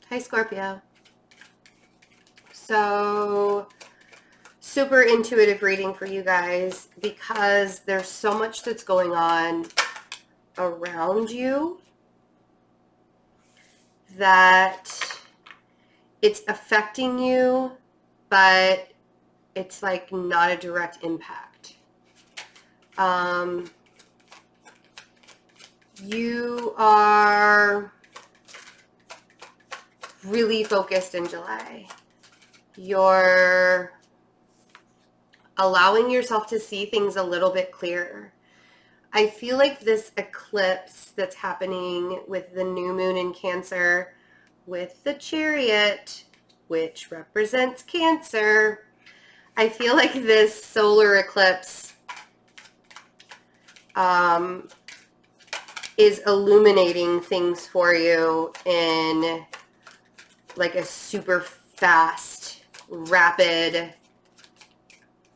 Hi, Scorpio. So, super intuitive reading for you guys because there's so much that's going on around you that it's affecting you, but it's like not a direct impact. You are really focused in July. You're allowing yourself to see things a little bit clearer. I feel like this eclipse that's happening with the new moon in Cancer, with the Chariot, which represents Cancer, I feel like this solar eclipse is illuminating things for you in like a super fast, rapid.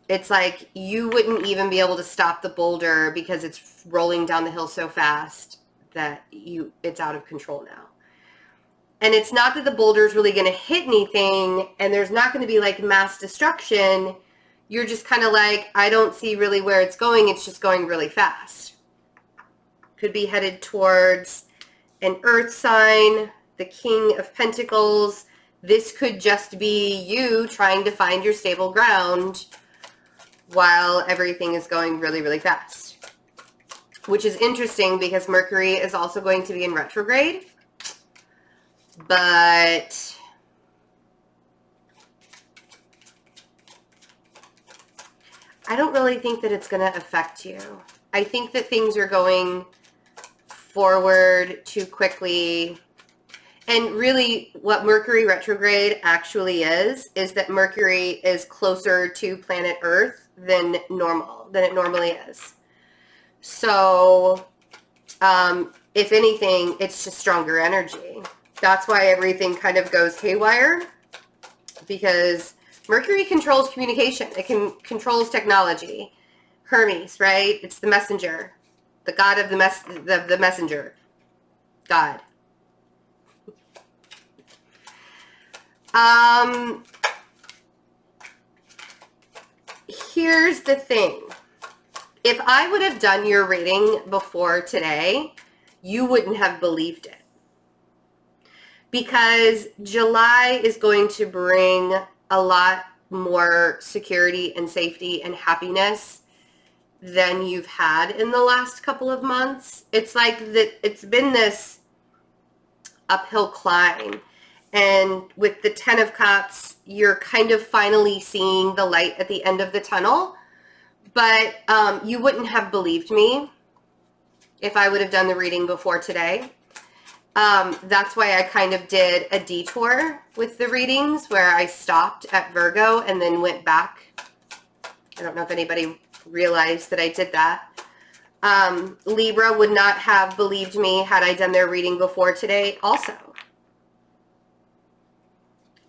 It's like you wouldn't even be able to stop the boulder because it's rolling down the hill so fast that it's out of control now. And it's not that the boulder is really going to hit anything and there's not going to be like mass destruction. You're just kind of like, I don't see really where it's going. It's just going really fast. Could be headed towards an earth sign, the King of Pentacles. This could just be you trying to find your stable ground while everything is going really, really fast. Which is interesting because Mercury is also going to be in retrograde. But I don't really think that it's going to affect you. I think that things are going forward too quickly. And really what Mercury retrograde actually is that Mercury is closer to planet Earth than it normally is. So, if anything, it's just stronger energy. That's why everything kind of goes haywire, because Mercury controls communication. It controls technology. Hermes, right? It's the messenger, the god of the messenger, God. Here's the thing. If I would have done your reading before today, you wouldn't have believed it. Because July is going to bring a lot more security and safety and happiness than you've had in the last couple of months. It's like that it's been this uphill climb. And with the 10 of Cups, you're kind of finally seeing the light at the end of the tunnel. But you wouldn't have believed me if I would have done the reading before today. That's why I kind of did a detour with the readings where I stopped at Virgo and then went back. I don't know if anybody realized that I did that. Libra would not have believed me had I done their reading before today also.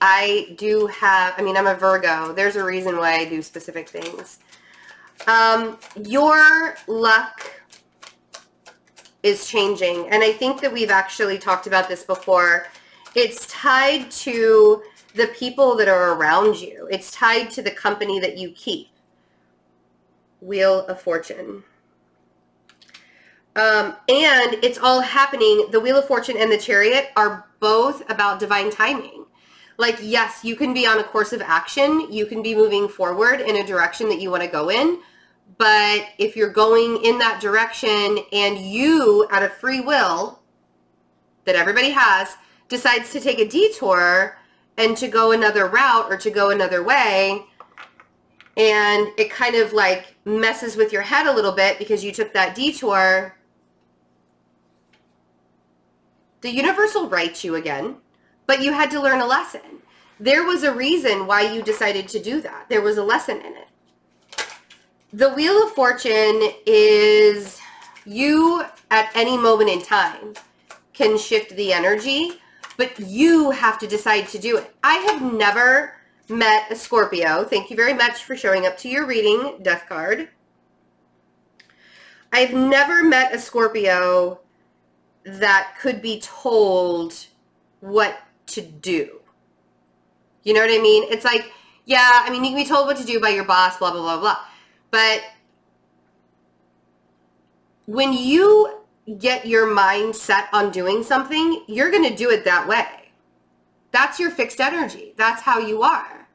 I'm a Virgo. There's a reason why I do specific things. Your luck is changing. And I think that we've actually talked about this before. It's tied to the people that are around you. It's tied to the company that you keep. Wheel of Fortune. And it's all happening. The Wheel of Fortune and the Chariot are both about divine timing. Like, yes, you can be on a course of action. You can be moving forward in a direction that you want to go in. But if you're going in that direction and you, out of free will that everybody has, decides to take a detour and to go another route or to go another way, and it kind of like messes with your head a little bit because you took that detour, the universe will right you again, but you had to learn a lesson. There was a reason why you decided to do that. There was a lesson in it. The Wheel of Fortune is you at any moment in time can shift the energy, but you have to decide to do it. I have never met a Scorpio. Thank you very much for showing up to your reading, Death card. I've never met a Scorpio that could be told what to do. You know what I mean? It's like, yeah, I mean, you can be told what to do by your boss, blah, blah, blah, blah. But when you get your mind set on doing something, you're going to do it that way. That's your fixed energy. That's how you are.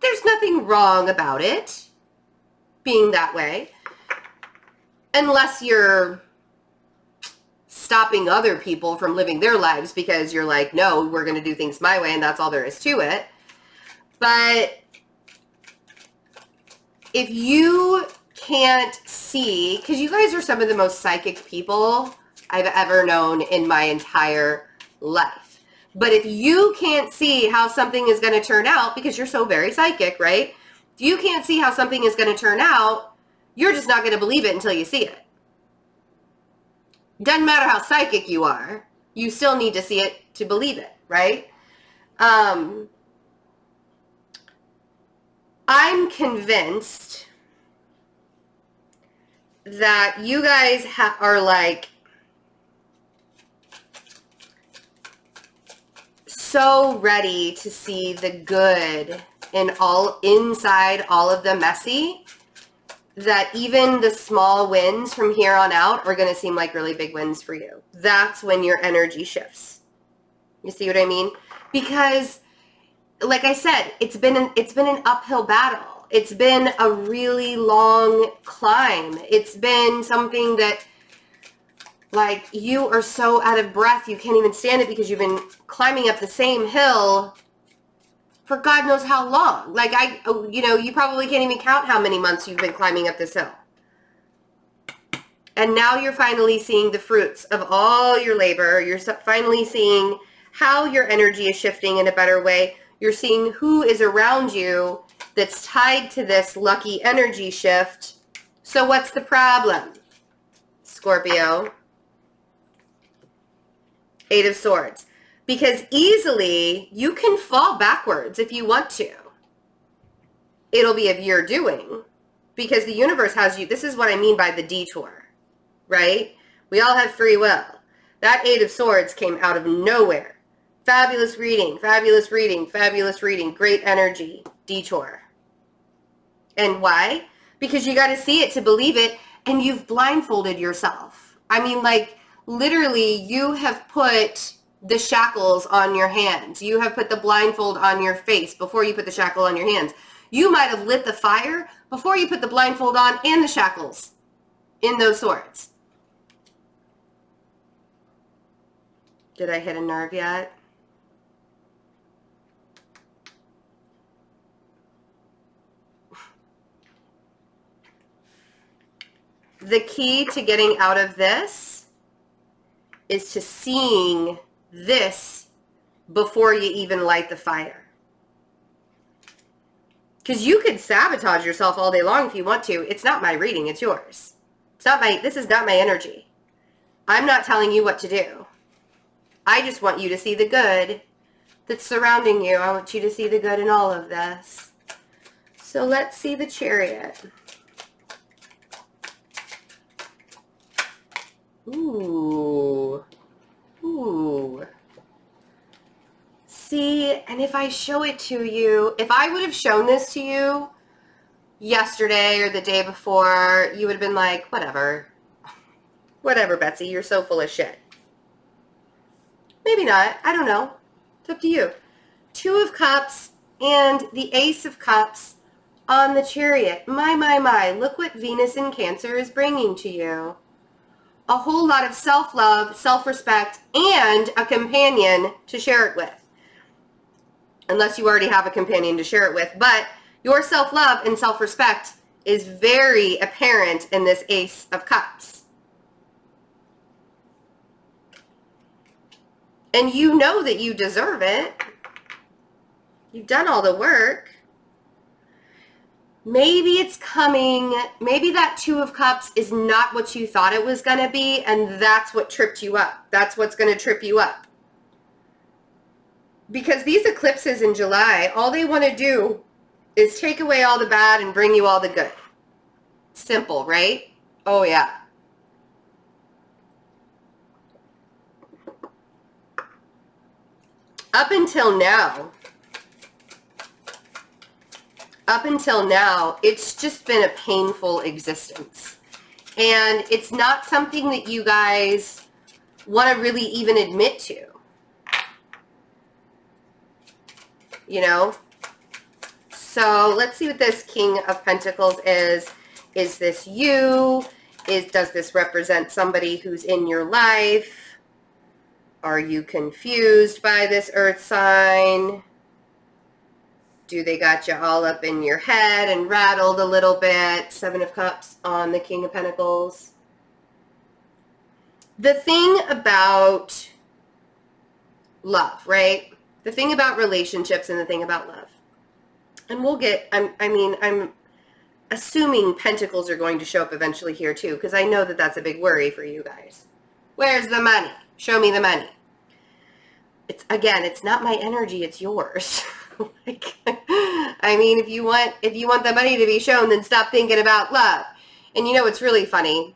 There's nothing wrong about it being that way. Unless you're stopping other people from living their lives because you're like, no, we're going to do things my way and that's all there is to it. But if you can't see, because you guys are some of the most psychic people I've ever known in my entire life. But if you can't see how something is going to turn out, because you're so very psychic, right? If you can't see how something is going to turn out, you're just not going to believe it until you see it. Doesn't matter how psychic you are, you still need to see it to believe it, right? I'm convinced that you guys are like so ready to see the good in inside all of the messy, that even the small wins from here on out are going to seem like really big wins for you. That's when your energy shifts. You see what I mean? Because like I said, it's been an uphill battle. It's been a really long climb. It's been something that, like, you are so out of breath, you can't even stand it because you've been climbing up the same hill for God knows how long. Like, you probably can't even count how many months you've been climbing up this hill. And now you're finally seeing the fruits of all your labor. You're finally seeing how your energy is shifting in a better way. You're seeing who is around you that's tied to this lucky energy shift. So what's the problem, Scorpio? Eight of Swords. Because easily you can fall backwards if you want to. It'll be of your doing. Because the universe has you. This is what I mean by the detour, right? We all have free will. That Eight of Swords came out of nowhere. Fabulous reading, fabulous reading, fabulous reading, great energy, detour. And why? Because you got to see it to believe it, and you've blindfolded yourself. I mean, like, literally, you have put the shackles on your hands. You have put the blindfold on your face before you put the shackle on your hands. You might have lit the fire before you put the blindfold on and the shackles in those swords. Did I hit a nerve yet? The key to getting out of this is to seeing this before you even light the fire. Because you could sabotage yourself all day long if you want to. It's not my reading, it's yours. This is not my energy. I'm not telling you what to do. I just want you to see the good that's surrounding you. I want you to see the good in all of this. So let's see the Chariot. Ooh. Ooh. See, and if I show it to you, if I would have shown this to you yesterday or the day before, you would have been like, whatever. Whatever, Betsy, you're so full of shit. Maybe not. I don't know. It's up to you. Two of Cups and the Ace of Cups on the Chariot. My. Look what Venus in Cancer is bringing to you. A whole lot of self-love, self-respect, and a companion to share it with. Unless you already have a companion to share it with. But your self-love and self-respect is very apparent in this Ace of Cups. And you know that you deserve it. You've done all the work. Maybe it's coming. Maybe that Two of Cups is not what you thought it was going to be, and that's what tripped you up. That's what's going to trip you up. Because these eclipses in July, all they want to do is take away all the bad and bring you all the good. Simple, right? Oh, yeah. up until now, it's just been a painful existence. And it's not something that you guys want to really even admit to. You know? So let's see what this King of Pentacles is. Is this you? Does this represent somebody who's in your life? Are you confused by this earth sign? Do they got you all up in your head and rattled a little bit? Seven of Cups on the King of Pentacles. The thing about love, right? The thing about relationships and the thing about love. And we'll get, I'm assuming Pentacles are going to show up eventually here too, because I know that that's a big worry for you guys. Where's the money? Show me the money. It's, again, it's not my energy, it's yours. Like, I mean, if you want the money to be shown, then stop thinking about love. And you know what's really funny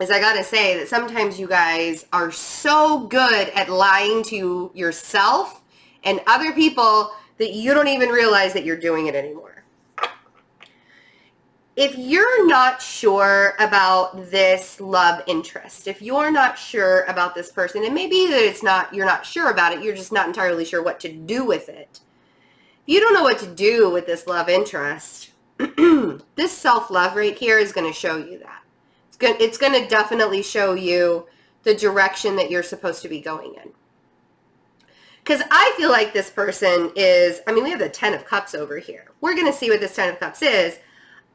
is I gotta say that sometimes you guys are so good at lying to yourself and other people that you don't even realize that you're doing it anymore. If you're not sure about this love interest, if you're not sure about this person, and maybe that it's not, you're not sure about it, you're just not entirely sure what to do with it. If you don't know what to do with this love interest, this self-love right here is going to show you that. It's going to definitely show you the direction that you're supposed to be going in. Because I feel like this person is, I mean, we have the Ten of Cups over here. We're going to see what this Ten of Cups is.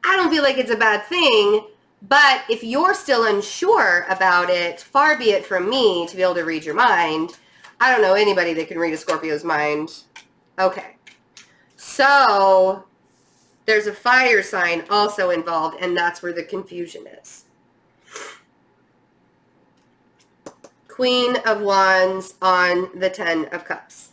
I don't feel like it's a bad thing, but if you're still unsure about it, far be it from me to be able to read your mind. I don't know anybody that can read a Scorpio's mind. Okay. So there's a fire sign also involved, and that's where the confusion is. Queen of Wands on the Ten of Cups.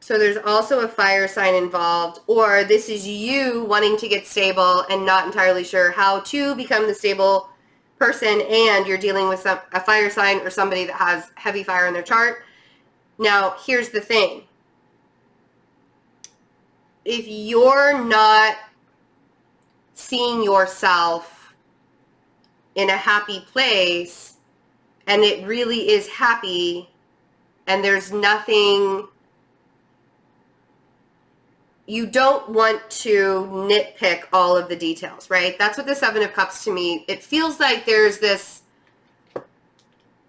So there's also a fire sign involved, or this is you wanting to get stable and not entirely sure how to become the stable person, and you're dealing with a fire sign or somebody that has heavy fire in their chart. Now, here's the thing. If you're not seeing yourself in a happy place, and it really is happy, and there's nothing, you don't want to nitpick all of the details, right? That's what the Seven of Cups to me, it feels like there's this,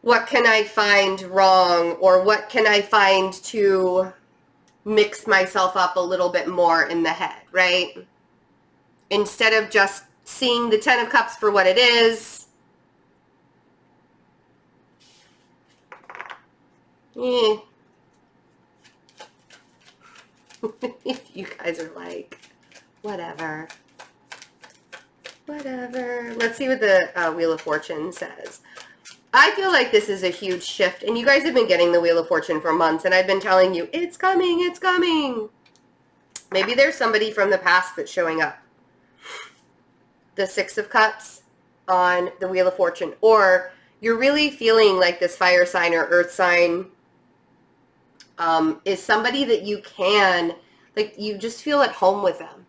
what can I find wrong, or what can I find to mix myself up a little bit more in the head, right? Instead of just seeing the Ten of Cups for what it is. You guys are like, whatever. Whatever. Let's see what the Wheel of Fortune says. I feel like this is a huge shift, and you guys have been getting the Wheel of Fortune for months, and I've been telling you, it's coming, it's coming. Maybe there's somebody from the past that's showing up. The Six of Cups on the Wheel of Fortune, or you're really feeling like this fire sign or earth sign is somebody that you can, like, you just feel at home with them,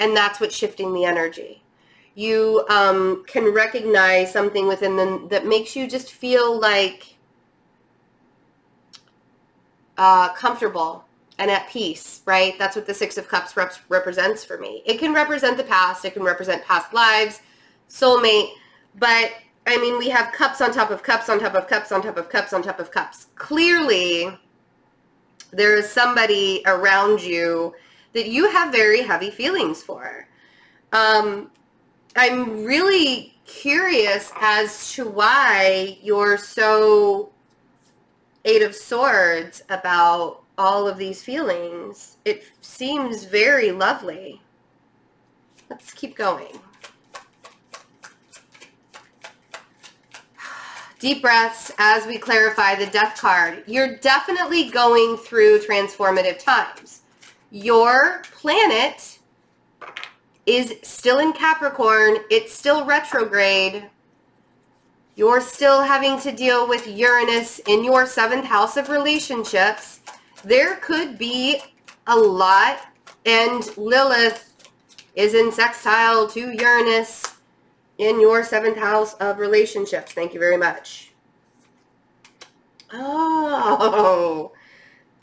and that's what's shifting the energy. You can recognize something within them that makes you just feel like comfortable and at peace, right? That's what the Six of Cups represents for me. It can represent the past. It can represent past lives, soulmate. But, I mean, we have cups on top of cups on top of cups on top of cups on top of cups. Clearly, there is somebody around you that you have very heavy feelings for. I'm really curious as to why you're so Eight of Swords about all of these feelings. It seems very lovely. Let's keep going. Deep breaths as we clarify the Death card. You're definitely going through transformative times. Your planet is still in Capricorn. It's still retrograde. You're still having to deal with Uranus in your 7th house of relationships. There could be a lot, and Lilith is in sextile to Uranus in your 7th house of relationships. Thank you very much. Oh,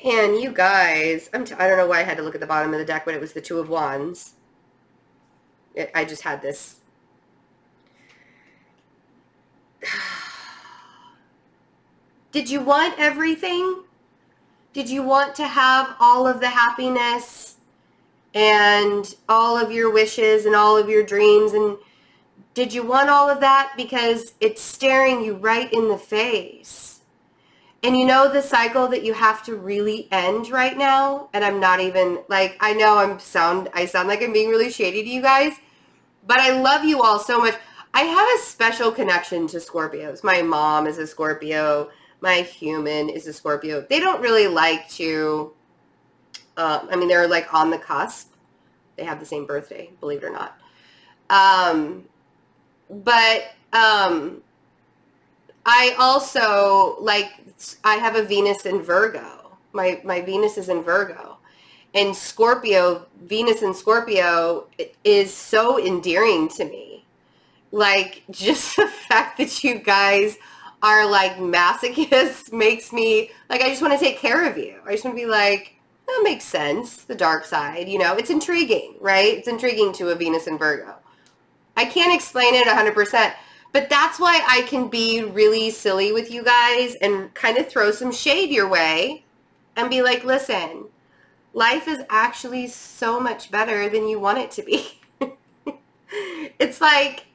and you guys, I don't know why I had to look at the bottom of the deck, but it was the Two of Wands. I just had this. Did you want everything? Did you want to have all of the happiness and all of your wishes and all of your dreams? And did you want all of that? Because it's staring you right in the face. And you know the cycle that you have to really end right now? And I'm not even, like, I know I sound like I'm being really shady to you guys, but I love you all so much. I have a special connection to Scorpios. My mom is a Scorpio. My human is a Scorpio. They don't really like to, I mean, they're like on the cusp. They have the same birthday, believe it or not. I also, like, I have a Venus in Virgo. My Venus is in Virgo. And Scorpio, Venus in Scorpio is so endearing to me. Like, just the fact that you guys are like masochists makes me, like, I just want to take care of you. I just want to be like, that makes sense. The dark side, you know, it's intriguing, right? It's intriguing to a Venus in Virgo. I can't explain it 100%, but that's why I can be really silly with you guys and kind of throw some shade your way and be like, listen, life is actually so much better than you want it to be. It's like,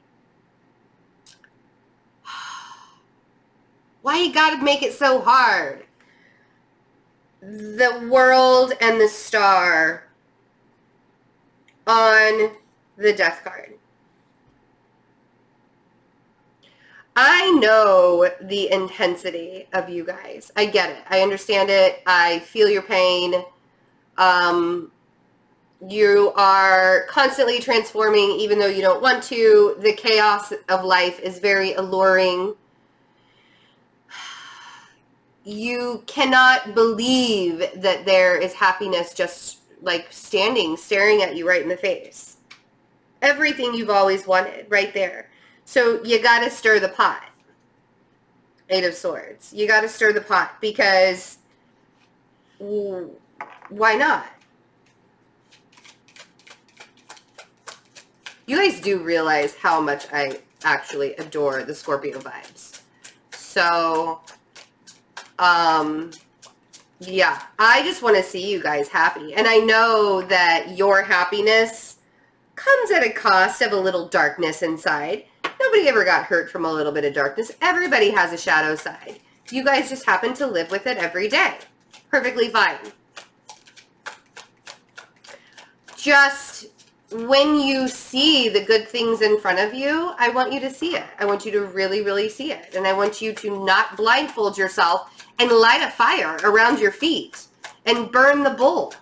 why you gotta make it so hard? The world and the star on the death card. I know the intensity of you guys. I get it. I understand it. I feel your pain. You are constantly transforming even though you don't want to. The chaos of life is very alluring. You cannot believe that there is happiness just like staring at you right in the face. Everything you've always wanted right there. So you got to stir the pot. 8 of Swords. You got to stir the pot because why not? You guys do realize how much I actually adore the Scorpio vibes. So, yeah, I just want to see you guys happy. And I know that your happiness comes at a cost of a little darkness inside. Nobody ever got hurt from a little bit of darkness. Everybody has a shadow side. You guys just happen to live with it every day. Perfectly fine. Just when you see the good things in front of you, I want you to see it. I want you to really, really see it. And I want you to not blindfold yourself and light a fire around your feet and burn the bull.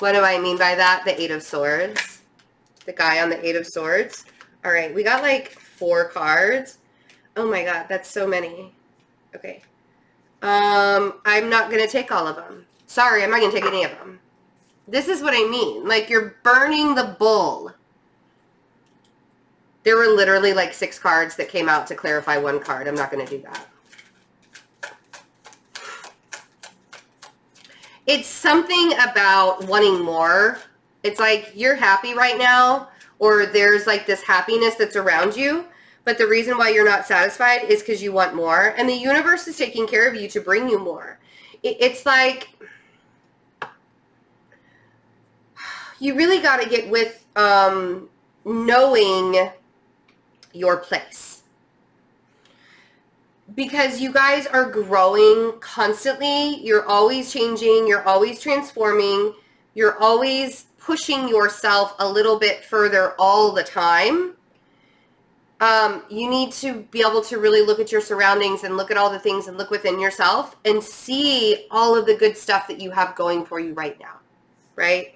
What do I mean by that? The 8 of Swords. The guy on the 8 of Swords. All right, we got like 4 cards. Oh my God, that's so many. Okay. I'm not going to take all of them. Sorry, I'm not going to take any of them. This is what I mean. Like, you're burning the bull. There were literally like 6 cards that came out to clarify 1 card. I'm not going to do that. It's something about wanting more. It's like you're happy right now, or there's like this happiness that's around you, but the reason why you're not satisfied is because you want more, and the universe is taking care of you to bring you more. It's like you really got to get with knowing your place, because you guys are growing constantly. You're always changing. You're always transforming. You're always pushing yourself a little bit further all the time. You need to be able to really look at your surroundings and look at all the things and look within yourself and see all of the good stuff that you have going for you right now, right?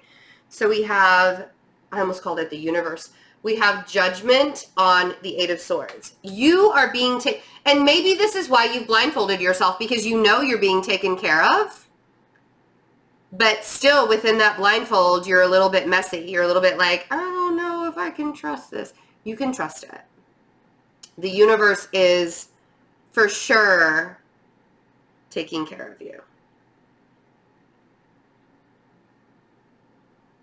So we have, I almost called it the universe. We have Judgment on the Eight of Swords. You are being taken, and maybe this is why you've blindfolded yourself, because you know you're being taken care of. But still, within that blindfold, you're a little bit messy. You're a little bit like, I don't know if I can trust this. You can trust it. The universe is for sure taking care of you.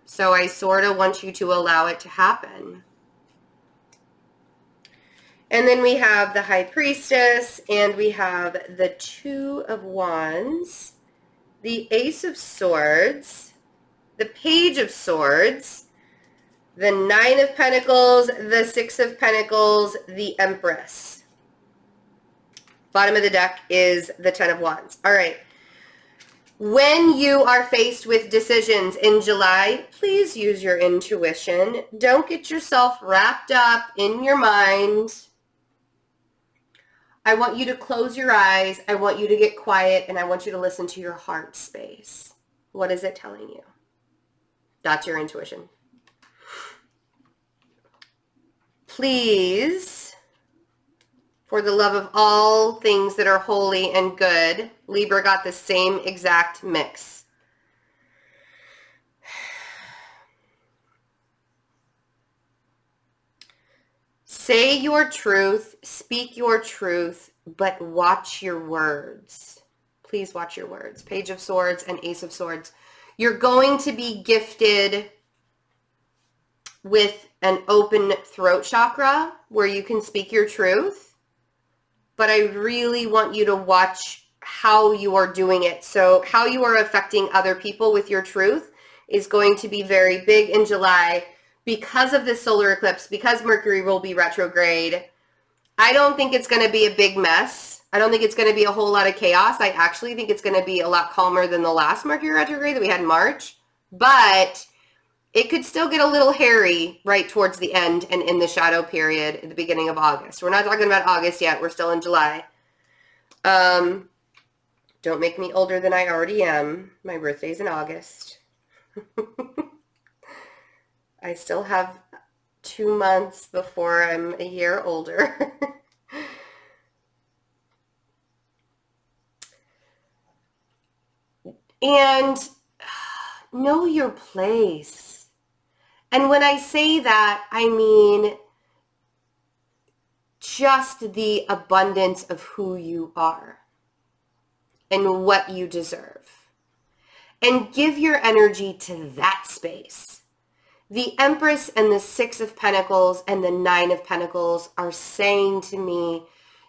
So I sort of want you to allow it to happen. And then we have the High Priestess, and we have the Two of Wands, the Ace of Swords, the Page of Swords, the Nine of Pentacles, the Six of Pentacles, the Empress. Bottom of the deck is the Ten of Wands. All right. When you are faced with decisions in July, please use your intuition. Don't get yourself wrapped up in your mind. I want you to close your eyes. I want you to get quiet, and I want you to listen to your heart space. What is it telling you? That's your intuition. Please, for the love of all things that are holy and good, Libra got the same exact mix. Say your truth, speak your truth, but watch your words. Please watch your words. Page of Swords and Ace of Swords. You're going to be gifted with an open throat chakra where you can speak your truth, but I really want you to watch how you are doing it. So how you are affecting other people with your truth is going to be very big in July. Because of this solar eclipse, because Mercury will be retrograde, I don't think it's going to be a big mess. I don't think it's going to be a whole lot of chaos. I actually think it's going to be a lot calmer than the last Mercury retrograde that we had in March. But it could still get a little hairy right towards the end and in the shadow period at the beginning of August. We're not talking about August yet. We're still in July. Don't make me older than I already am. My birthday's in August. I still have 2 months before I'm a year older. And know your place. And when I say that, I mean just the abundance of who you are and what you deserve. And give your energy to that space. The Empress and the Six of Pentacles and the Nine of Pentacles are saying to me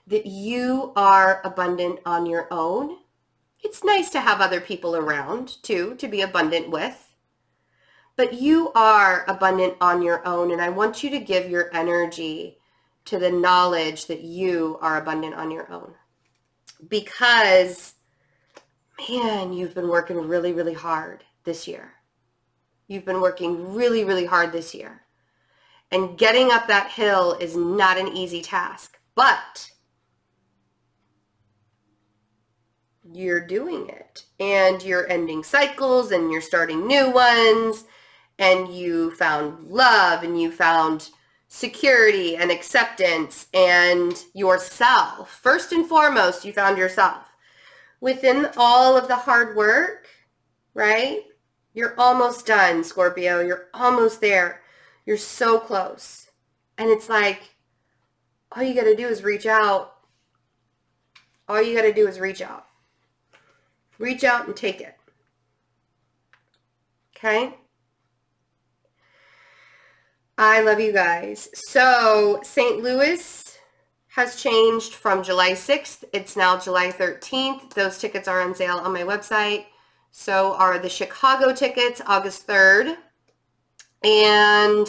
that you are abundant on your own. It's nice to have other people around, too, to be abundant with. But you are abundant on your own, and I want you to give your energy to the knowledge that you are abundant on your own. Because, man, you've been working really, really hard this year. You've been working really, really hard this year. And getting up that hill is not an easy task. But you're doing it. And you're ending cycles and you're starting new ones. And you found love and you found security and acceptance and yourself. First and foremost, you found yourself. Within all of the hard work, right? You're almost done, Scorpio. You're almost there. You're so close. And it's like, all you got to do is reach out. All you got to do is reach out. Reach out and take it. Okay? I love you guys. So, St. Louis has changed from July 6th. It's now July 13th. Those tickets are on sale on my website. So are the Chicago tickets, August 3rd, and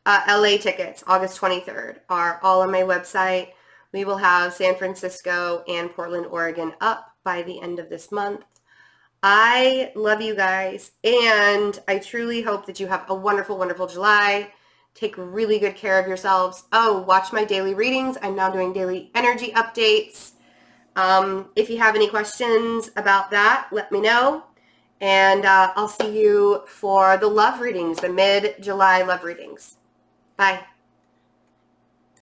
LA tickets, August 23rd, are all on my website. We will have San Francisco and Portland, Oregon up by the end of this month. I love you guys, and I truly hope that you have a wonderful, wonderful July. Take really good care of yourselves. Oh, watch my daily readings. I'm now doing daily energy updates. If you have any questions about that, let me know. And I'll see you for the love readings, the mid-July love readings. Bye.